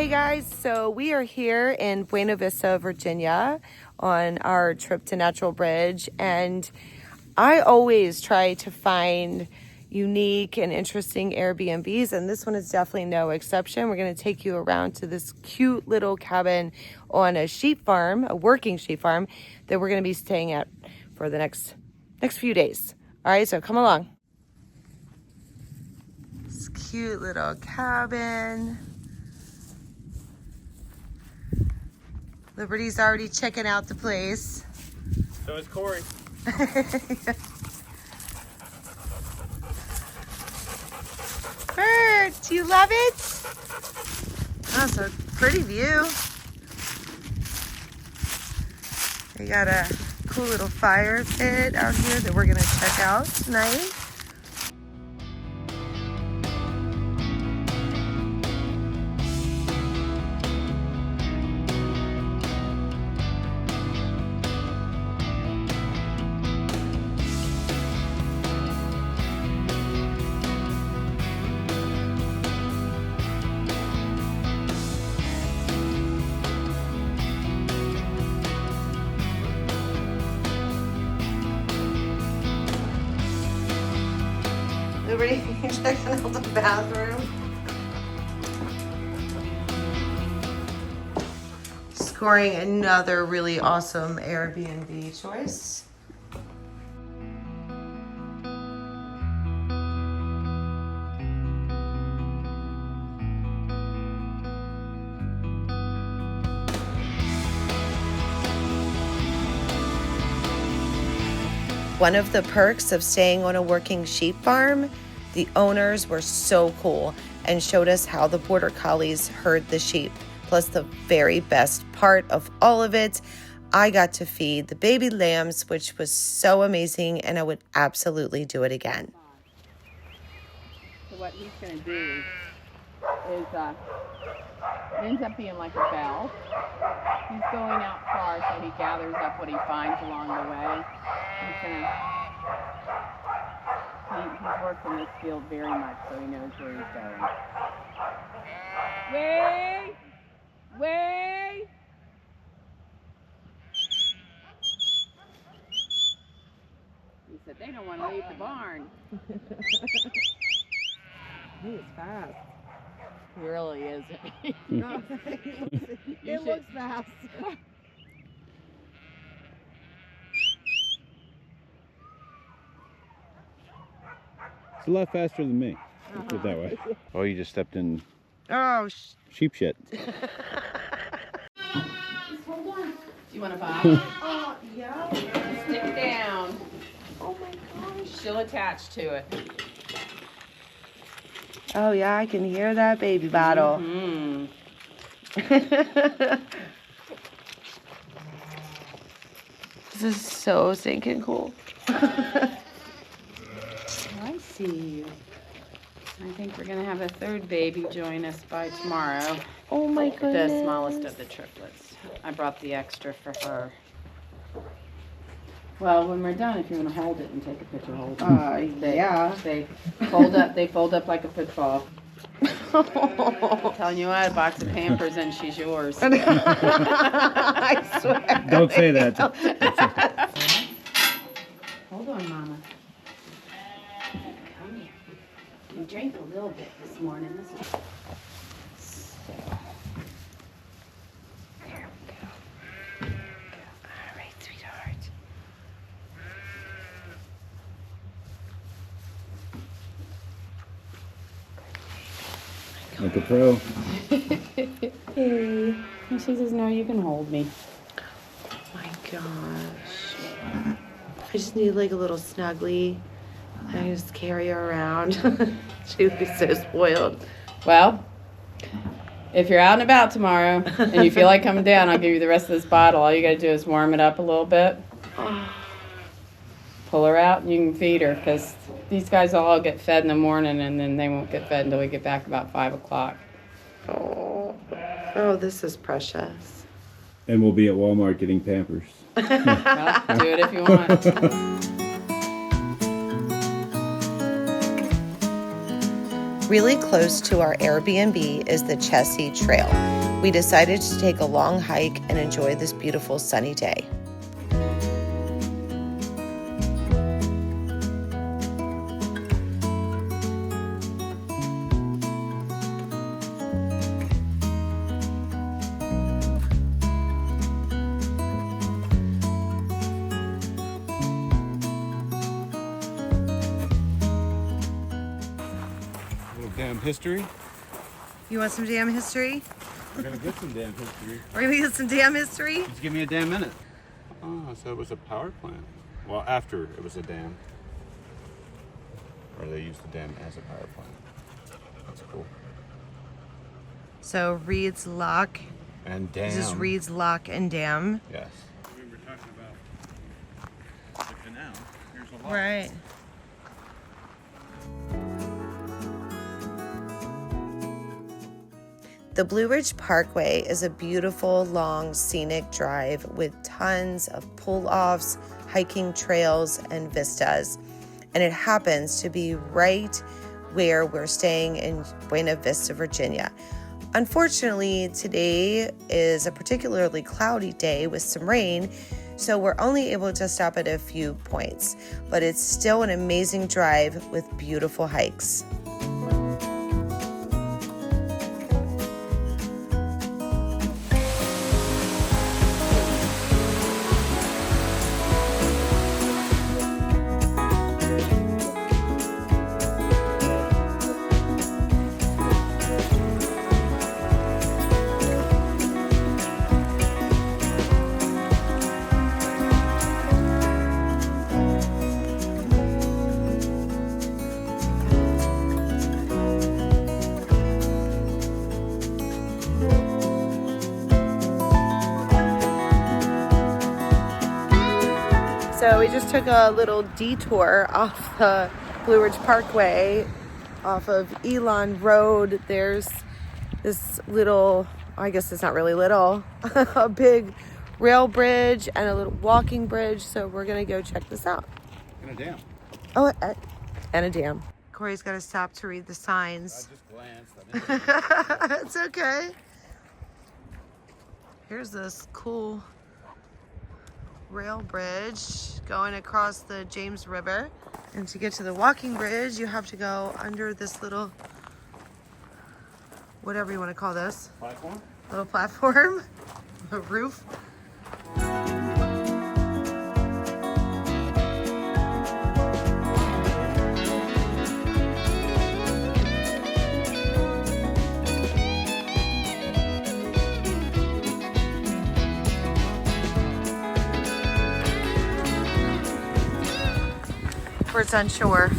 Hey guys, so we are here in Buena Vista, Virginia on our trip to Natural Bridge, and I always try to find unique and interesting Airbnbs, and this one is definitely no exception. We're going to take you around to this cute little cabin on a sheep farm, a working sheep farm, that we're going to be staying at for the next few days. All right, so come along. This cute little cabin. Liberty's already checking out the place. So is Corey. Bert, do you love it? Oh, so pretty view. We got a cool little fire pit out here that we're gonna check out tonight. Liberty, checking out the bathroom. Scoring another really awesome Airbnb choice. One of the perks of staying on a working sheep farm, the owners were so cool and showed us how the border collies herd the sheep. Plus, the very best part of all of it, I got to feed the baby lambs, which was so amazing, and I would absolutely do it again. So what he's going to do is, it ends up being like a bell. He's going out far, so he gathers up what he finds along the way. He's worked in this field very much, so he knows where he's going. Way! Way! He said they don't want to leave the barn. He is fast. He really isn't. It looks fast. It's a lot faster than me. Put it that way. Oh, you just stepped in sheep shit. Hold on. Do you want to buy? Oh, yeah. Stick it down. Oh my gosh. She'll attach to it. Oh yeah, I can hear that baby bottle. Mm-hmm. This is so stinking cool. I see you. I think we're gonna have a third baby join us by tomorrow. Oh my goodness. The smallest of the triplets. I brought the extra for her. Well, when we're done, if you want to hold it and take a picture, hold it. Yeah. They fold up. They fold up like a football. I'm telling you what, a box of Pampers and she's yours. I swear. Don't say that. Hold on, Mama. Come here. You drank a little bit this morning. There we go. All right, sweetheart. Like a pro. Hey. And she says, no, you can hold me. Oh my gosh. I just need like a little snuggly. I can just carry her around. She would be so spoiled. Well, if you're out and about tomorrow and you feel like coming down, I'll give you the rest of this bottle. All you got to do is warm it up a little bit. Pull her out and you can feed her, because these guys will all get fed in the morning and then they won't get fed until we get back about 5 o'clock. Oh, this is precious. And we'll be at Walmart getting Pampers. Well, do it if you want. Really close to our Airbnb is the Chessie Trail. We decided to take a long hike and enjoy this beautiful sunny day. Damn history. You want some damn history? We're gonna get some damn history. We're gonna get some damn history? Just give me a damn minute. Oh, so it was a power plant. Well, after it was a dam. Or they used the dam as a power plant. That's cool. So Reed's Lock. And dam. This is Reed's Lock and Dam. Yes. We were talking about the canal. Here's a lot. Right. The Blue Ridge Parkway is a beautiful, long, scenic drive with tons of pull-offs, hiking trails, and vistas. And it happens to be right where we're staying in Buena Vista, Virginia. Unfortunately, today is a particularly cloudy day with some rain, so we're only able to stop at a few points. But it's still an amazing drive with beautiful hikes. So we just took a little detour off the Blue Ridge Parkway, off of Elon Road. There's this little, I guess it's not really little, a big rail bridge and a little walking bridge. So we're gonna go check this out. And a dam. Oh, and a dam. Corey's got to stop to read the signs. I just glanced. It's okay. Here's this cool rail bridge going across the James River. And to get to the walking bridge, you have to go under this little, whatever you want to call this. Platform? Little platform, a roof. Where it's on shore.